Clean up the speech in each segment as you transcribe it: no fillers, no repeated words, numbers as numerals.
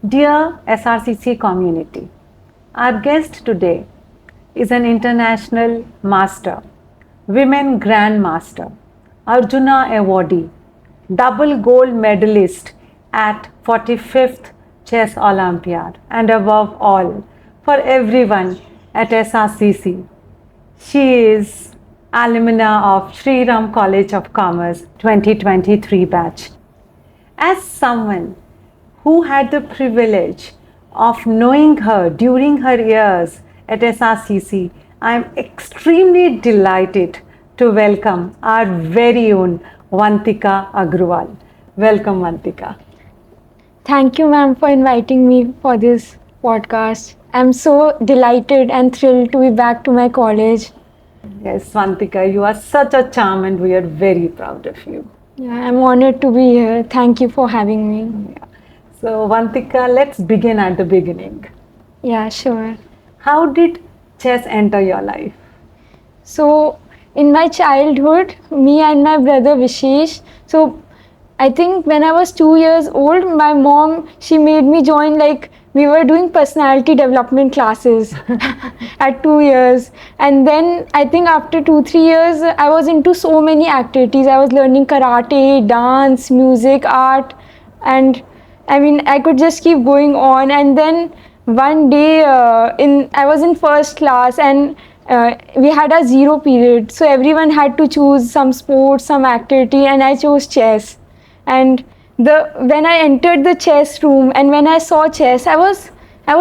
Dear SRCC community, our guest today is an international master, women Grandmaster, Arjuna Awardee, double gold medalist at 45th Chess Olympiad, and above all, for everyone at SRCC. She is alumna of Shri College of Commerce 2023 batch. As someone who had the privilege of knowing her during her years at SRCC, I am extremely delighted to welcome our very own Vantika Agrawal. Welcome, Vantika. Thank you, ma'am, for inviting me for this podcast. I'm so delighted and thrilled to be back to my college. Yes, Vantika, you are such a charm and we are very proud of you. Yeah, I'm honored to be here. Thank you for having me. Yeah. So, Vantika, let's begin at the beginning. Yeah, sure. How did chess enter your life? So, in my childhood, me and my brother Vishesh, I think when I was 2 years old, my mom, she made me join, we were doing personality development classes at 2 years. And then I think after 2-3 years, I was into so many activities. I was learning karate, dance, music, art, and I could just keep going on. And then one day I was in first class and we had a zero period. So everyone had to choose some sport, some activity, and I chose chess. And when I entered the chess room and when I saw chess, I was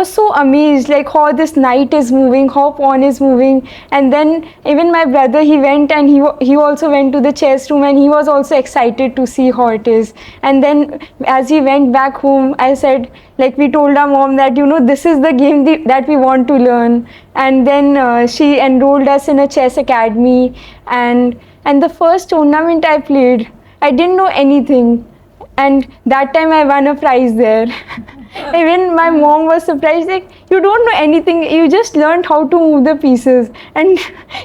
so amazed, how this knight is moving, how pawn is moving. And then even my brother, he went and he also went to the chess room and he was also excited to see how it is. And then as he went back home, I said, we told our mom that, this is the game that we want to learn. And then she enrolled us in a chess academy. And the first tournament I played, I didn't know anything. And that time I won a prize there. Even my mom was surprised, you don't know anything, you just learned how to move the pieces and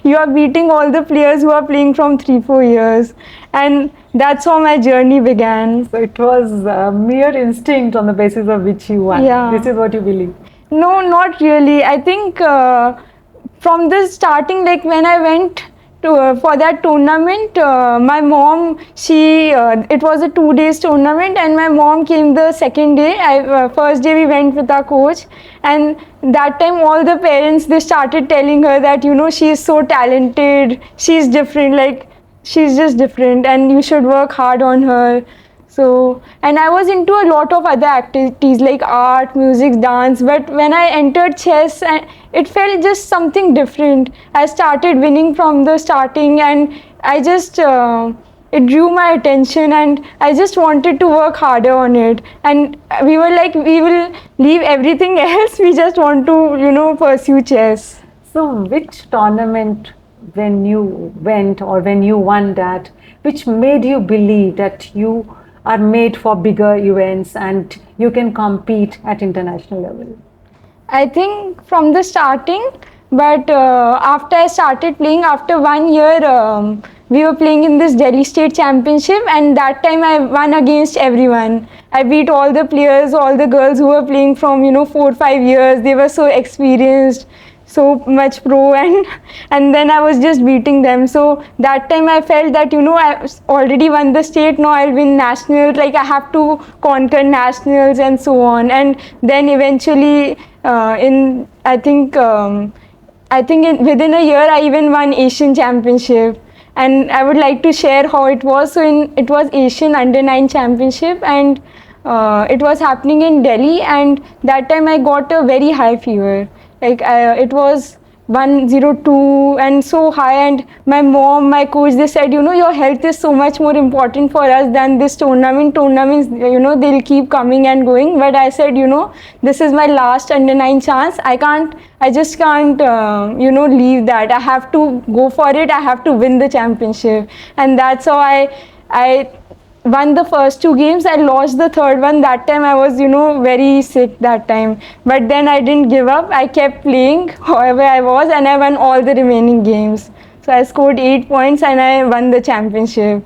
you are beating all the players who are playing from 3-4 years. And that's how my journey began. So it was mere instinct on the basis of which you won. Yeah. This is what you believe? No, not really. I think from the starting, when I went for that tournament, my mom, it was a 2 days tournament and my mom came the second day. First day we went with our coach, and that time all the parents, they started telling her that, she is so talented, she's different, she's just different and you should work hard on her. So, and I was into a lot of other activities like art, music, dance, but when I entered chess, it felt just something different. I started winning from the starting and I just, it drew my attention and I just wanted to work harder on it. And we were we will leave everything else, we just want to, pursue chess. So which tournament, when you went or when you won that, which made you believe that you are made for bigger events and you can compete at international level? I think from the starting, but after I started playing, after 1 year, we were playing in this Delhi State Championship and that time I won against everyone. I beat all the players, all the girls who were playing from 4-5 years. They were so experienced, so much pro, and then I was just beating them. So that time I felt that I already won the state, now I'll win nationals, I have to conquer nationals and so on. And then eventually within a year I even won Asian Championship. And I would like to share how it was. So it was Asian Under-9 Championship and it was happening in Delhi, and that time I got a very high fever. It was 102 and so high, and my mom, my coach, they said, your health is so much more important for us than this tournaments, they'll keep coming and going. But I said, this is my last Under-9 chance. I just can't, leave that. I have to go for it. I have to win the championship. And that's how I won the first 2 games. I lost the third one. That time I was, very sick that time. But then I didn't give up. I kept playing however I was, and I won all the remaining games. So I scored 8 points and I won the championship.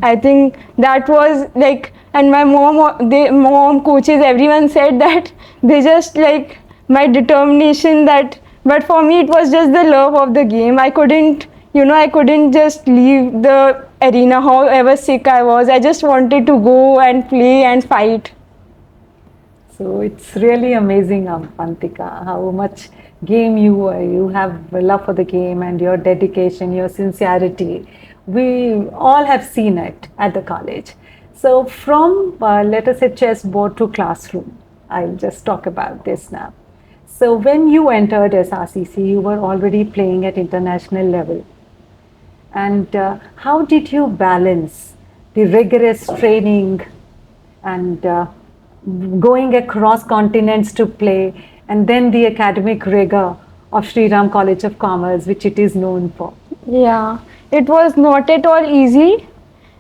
I think that was like, and my mom, coaches, everyone said that they just like my determination that, but for me it was just the love of the game. I couldn't, I couldn't just leave the arena however sick I was. I just wanted to go and play and fight. So it's really amazing, Vantika, how much game you have a love for the game and your dedication, your sincerity. We all have seen it at the college. So from let us say chessboard to classroom, I'll just talk about this now. So when you entered SRCC, you were already playing at international level. And how did you balance the rigorous training and going across continents to play, and then the academic rigor of Shri College of Commerce, which it is known for? Yeah, it was not at all easy.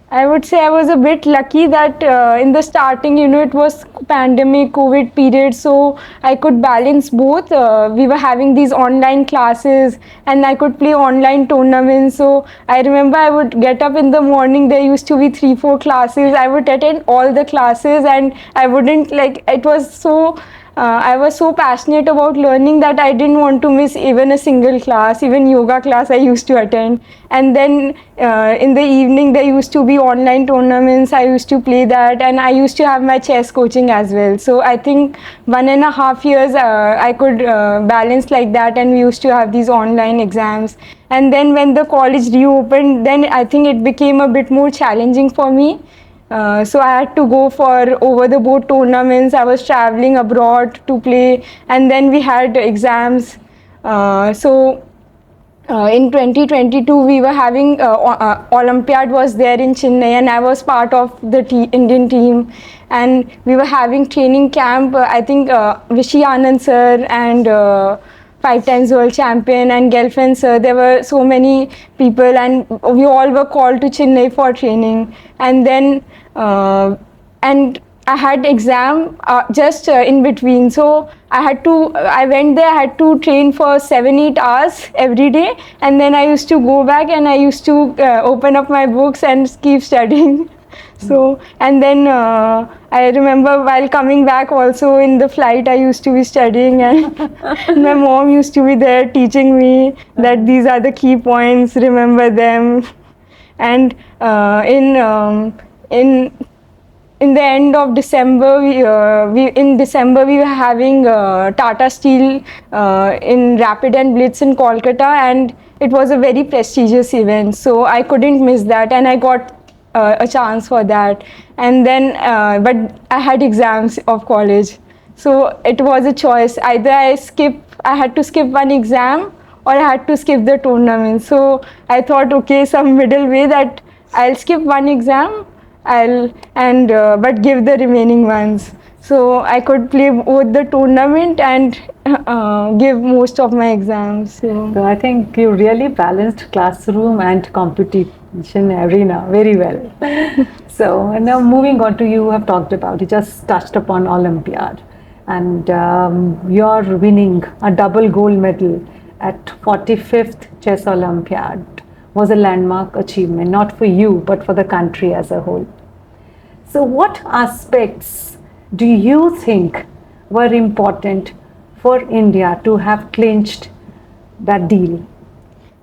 I would say I was a bit lucky that in the starting, it was pandemic, COVID period, so I could balance both. We were having these online classes and I could play online tournaments. So I remember I would get up in the morning, there used to be 3-4 classes. I would attend all the classes and I wouldn't like, it was so I was so passionate about learning that I didn't want to miss even a single class. Even yoga class I used to attend. And then in the evening there used to be online tournaments. I used to play that, and I used to have my chess coaching as well. So I think 1.5 years I could balance like that, and we used to have these online exams. And then when the college reopened, then I think it became a bit more challenging for me. So I had to go for over-the-board tournaments. I was traveling abroad to play, and then we had exams. In 2022, we were having Olympiad was there in Chennai, and I was part of the Indian team. And we were having training camp. I think Vishy Anand sir and 5 times world champion and Gelfen sir, there were so many people, and we all were called to Chennai for training. And then and I had exam just in between, so I went there, I had to train for 7-8 hours every day, and then I used to go back and I used to open up my books and keep studying. So, and then I remember while coming back also in the flight I used to be studying, and my mom used to be there teaching me that these are the key points, remember them. And in the end of December, we were having Tata Steel in Rapid and Blitz in Kolkata, and it was a very prestigious event, so I couldn't miss that, and I got a chance for that. And then but I had exams of college, so it was a choice. Either I had to skip one exam, or I had to skip the tournament. So I thought, okay, some middle way, that I'll skip one exam, but give the remaining ones, so I could play both the tournament and give most of my exams. So I think you really balanced classroom and competition arena very well. So now moving on to, you just touched upon Olympiad, and you're winning a double gold medal at 45th Chess Olympiad was a landmark achievement, not for you, but for the country as a whole. So what aspects do you think were important for India to have clinched that deal?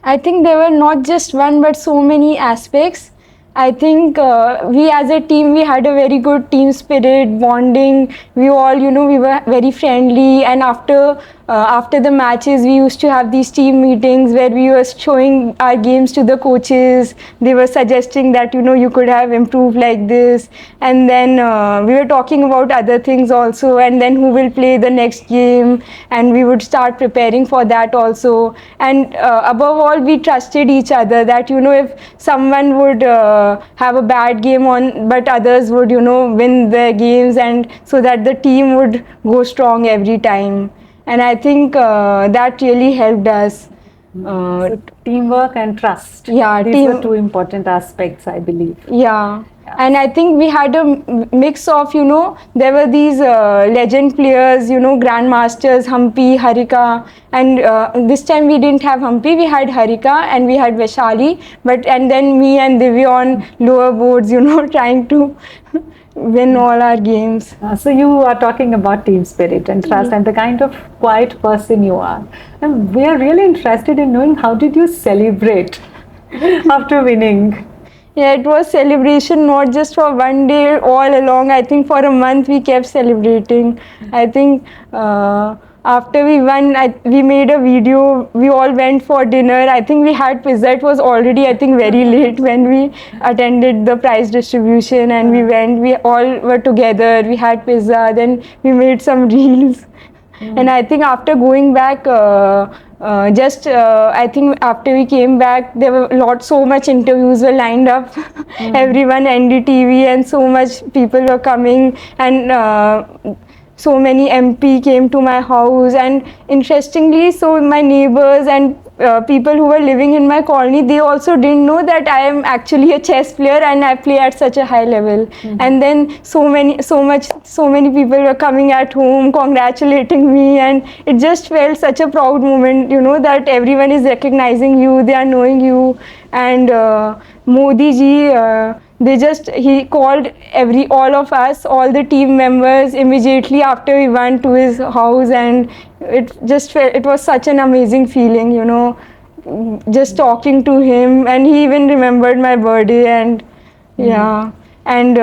I think there were not just one, but so many aspects. I think we as a team, we had a very good team spirit, bonding. We all, we were very friendly, and after the matches, we used to have these team meetings where we were showing our games to the coaches. They were suggesting that, you could have improved like this. And then we were talking about other things also, and then who will play the next game. And we would start preparing for that also. And above all, we trusted each other that, if someone would have a bad game but others would, win their games, and so that the team would go strong every time. And I think that really helped us. So teamwork and trust. Yeah, these are two important aspects, I believe. Yeah. And I think we had a mix of, there were these legend players, grandmasters, Humpy, Harika, and this time we didn't have Humpy, we had Harika and we had Vaishali, and then me and Divya on lower boards, trying to win all our games. So you are talking about team spirit and trust and the kind of quiet person you are. And we are really interested in knowing how did you celebrate after winning? Yeah, it was celebration not just for one day, all along. I think for a month we kept celebrating. I think after we won, we made a video. We all went for dinner. I think we had pizza. It was already, I think, very late when we attended the prize distribution, and we went. We all were together. We had pizza. Then we made some reels. And I think after going back, I think after we came back, there were so much interviews were lined up. Everyone, NDTV, and so much people were coming, and so many MP came to my house. And interestingly, so my neighbors and people who were living in my colony, they also didn't know that I am actually a chess player and I play at such a high level. And then so many people were coming at home congratulating me, and it just felt such a proud moment, that everyone is recognizing you, they are knowing you. And Modi ji, he called all of us, all the team members, immediately after we went to his house, and it was such an amazing feeling, just talking to him, and he even remembered my birthday. And and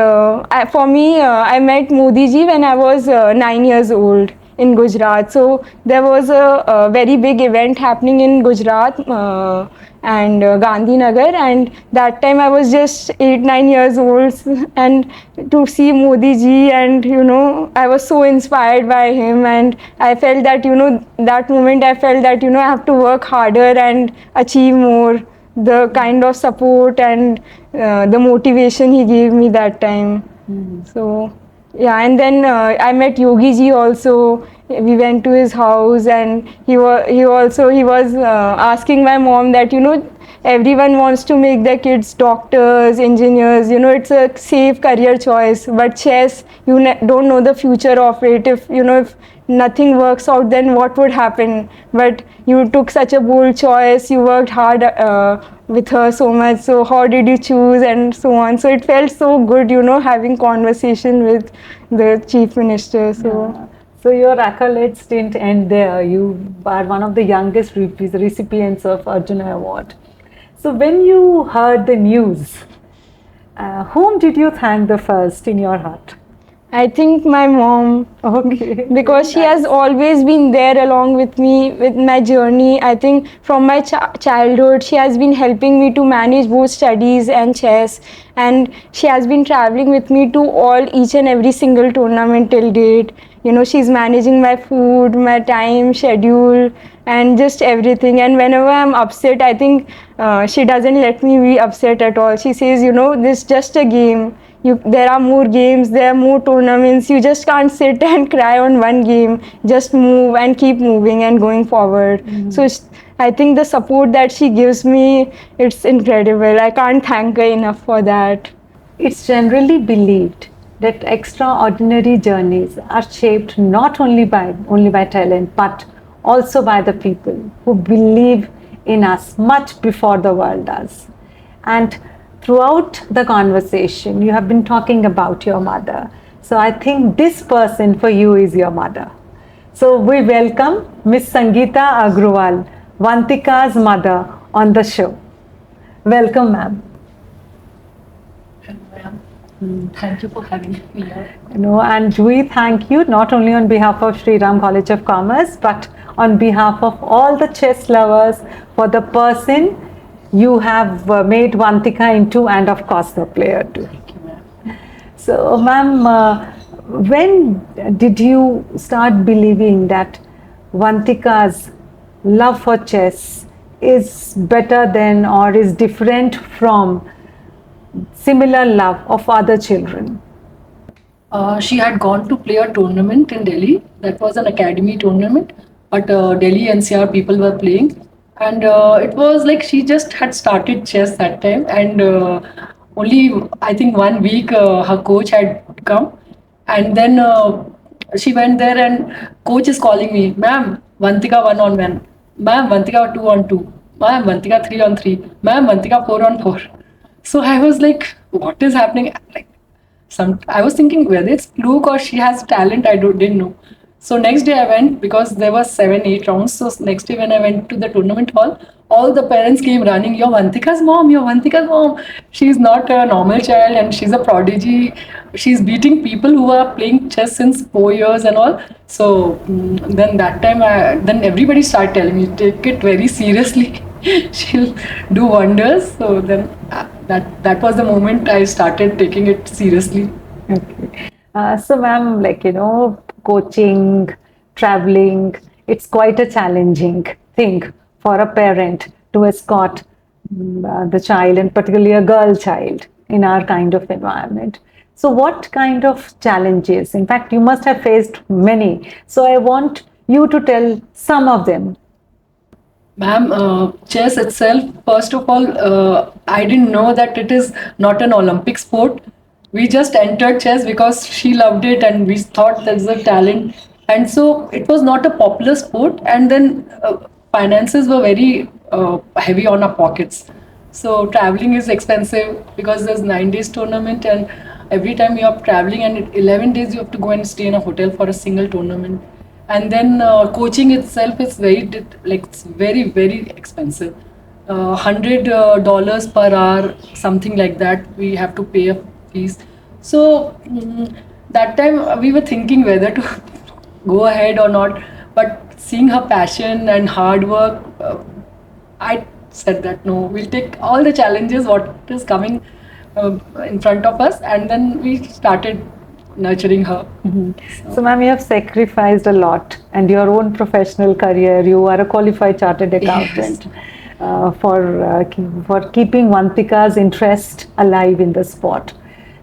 for me, I met Modi ji when I was 9 years old in Gujarat. So there was a very big event happening in Gujarat and Gandhinagar, and that time I was just 8-9 years old, and to see Modi ji, and I was so inspired by him, and I felt that that moment I felt that I have to work harder and achieve more. The kind of support and the motivation he gave me that time. So yeah, and then I met Yogi ji also. We went to his house, and he was asking my mom that everyone wants to make their kids doctors, engineers. It's a safe career choice, but chess, don't know the future of it. If nothing works out, then what would happen? But you took such a bold choice. You worked hard with her so much. So how did you choose, and so on? So it felt so good, having conversation with the chief minister. So your accolades didn't end there. You are one of the youngest recipients of Arjuna Award. So when you heard the news, whom did you thank the first in your heart? I think my mom. Okay. Because she has always been there along with me with my journey. I think from my childhood, she has been helping me to manage both studies and chess. And she has been traveling with me to each and every single tournament till date. She's managing my food, my time, schedule, and just everything. And whenever I'm upset, I think she doesn't let me be upset at all. She says, this is just a game. There are more games, there are more tournaments. You just can't sit and cry on one game. Just move and keep moving and going forward. So I think the support that she gives me, it's incredible. I can't thank her enough for that. It's generally believed that extraordinary journeys are shaped not only by talent, but also by the people who believe in us much before the world does. And throughout the conversation, you have been talking about your mother. So I think this person for you is your mother. So we welcome Miss Sangeeta Agrawal, Vantika's mother, on the show. Welcome, ma'am. Thank you for having me here. And we thank you not only on behalf of Shri College of Commerce, but on behalf of all the chess lovers for the person you have made Vantika into, and of course the player too. Thank you, ma'am. So, ma'am, when did you start believing that Vantika's love for chess is better than or is different from similar love of other children? She had gone to play a tournament in Delhi. That was an academy tournament, but Delhi NCR people were playing. And it was like she just had started chess that time, and only I think 1 week her coach had come, and then she went there and coach is calling me, ma'am, Vantika 1-on-1, ma'am, Vantika 2-on-2, ma'am, Vantika 3-on-3, ma'am, Vantika 4-on-4. So I was like, what is happening? Like, I was thinking whether it's fluke or she has talent. Didn't know. So next day I went because there was 7-8 rounds. So next day when I went to the tournament hall, all the parents came running. You're Vantika's mom. You're Vantika's mom. She's not a normal child and she's a prodigy. She's beating people who are playing chess since 4 years and all. So then that time, then everybody started telling me, take it very seriously. She'll do wonders. So then that was the moment I started taking it seriously. Okay. So, ma'am, like, coaching, traveling, it's quite a challenging thing for a parent to escort the child, and particularly a girl child, in our kind of environment. So, what kind of challenges? In fact, you must have faced many. So, I want you to tell some of them. Ma'am, chess itself, first of all, I didn't know that it is not an Olympic sport. We just entered chess because she loved it and we thought there's a talent. And so it was not a popular sport. And then finances were very heavy on our pockets. So traveling is expensive because there's 9 days tournament, and every time you are traveling, and 11 days you have to go and stay in a hotel for a single tournament. And then coaching itself is it's very expensive. $100 per hour, something like that. We have to pay a fees. So that time we were thinking whether to go ahead or not. But seeing her passion and hard work, I said that no, we'll take all the challenges what is coming in front of us, and then we started nurturing her. So, ma'am, you have sacrificed a lot, and your own professional career. You are a qualified chartered accountant. For keeping Vantika's interest alive in the sport.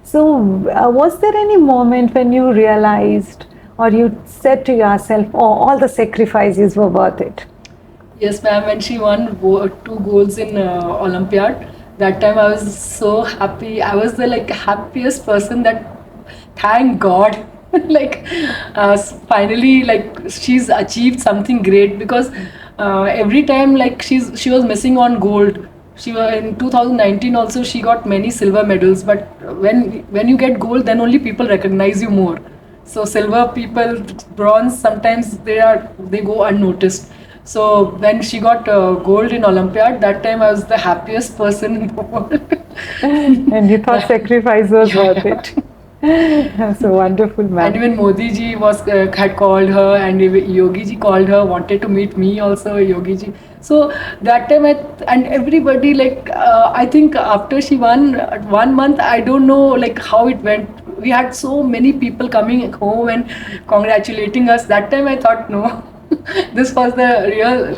So, was there any moment when you realized, or you said to yourself, "Oh, all the sacrifices were worth it"? Yes, ma'am. When she won 2 golds in Olympiad, that time I was so happy. I was the happiest person. That thank God, like finally, she's achieved something great, because every time she was missing on gold. She was in 2019 also. She got many silver medals, but when you get gold, then only people recognize you more. So silver people, bronze, sometimes they go unnoticed. So when she got gold in Olympiad, that time I was the happiest person in the world. And you thought sacrifice was worth it. That's a wonderful, man. And even Modi ji had called her, and Yogi ji called her, wanted to meet me also, Yogi ji. So that time, and everybody, I think after she won 1 month, I don't know how it went. We had so many people coming home and congratulating us. That time I thought, no, this was the real,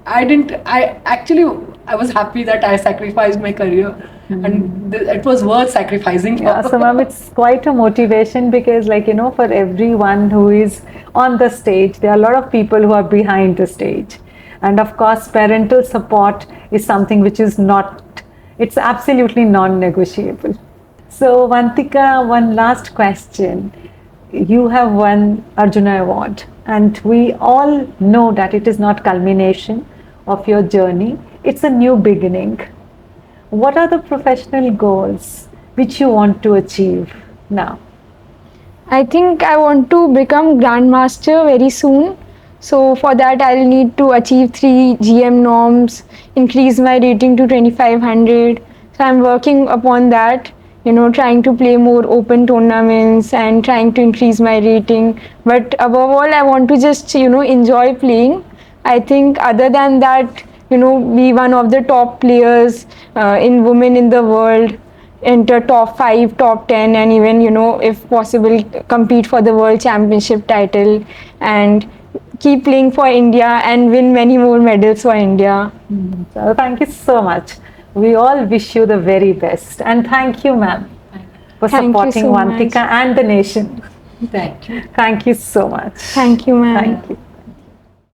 I was happy that I sacrificed my career. And it was worth sacrificing for. Yeah, so ma'am, it's quite a motivation, because for everyone who is on the stage, there are a lot of people who are behind the stage. And of course, parental support is something which is it's absolutely non-negotiable. So Vantika, one last question. You have won Arjuna Award, and we all know that it is not culmination of your journey. It's a new beginning. What are the professional goals which you want to achieve now? I think I want to become Grandmaster very soon. So for that I'll need to achieve 3 GM norms, increase my rating to 2500. So I'm working upon that, trying to play more open tournaments and trying to increase my rating. But above all, I want to just, enjoy playing. I think other than that, be one of the top players in women in the world, enter top 5, top 10, and even, if possible, compete for the world championship title, and keep playing for India and win many more medals for India. So thank you so much. We all wish you the very best, and thank you, ma'am, for supporting Vantika and the nation. Thank you. Thank you so much. Thank you, ma'am. Thank you.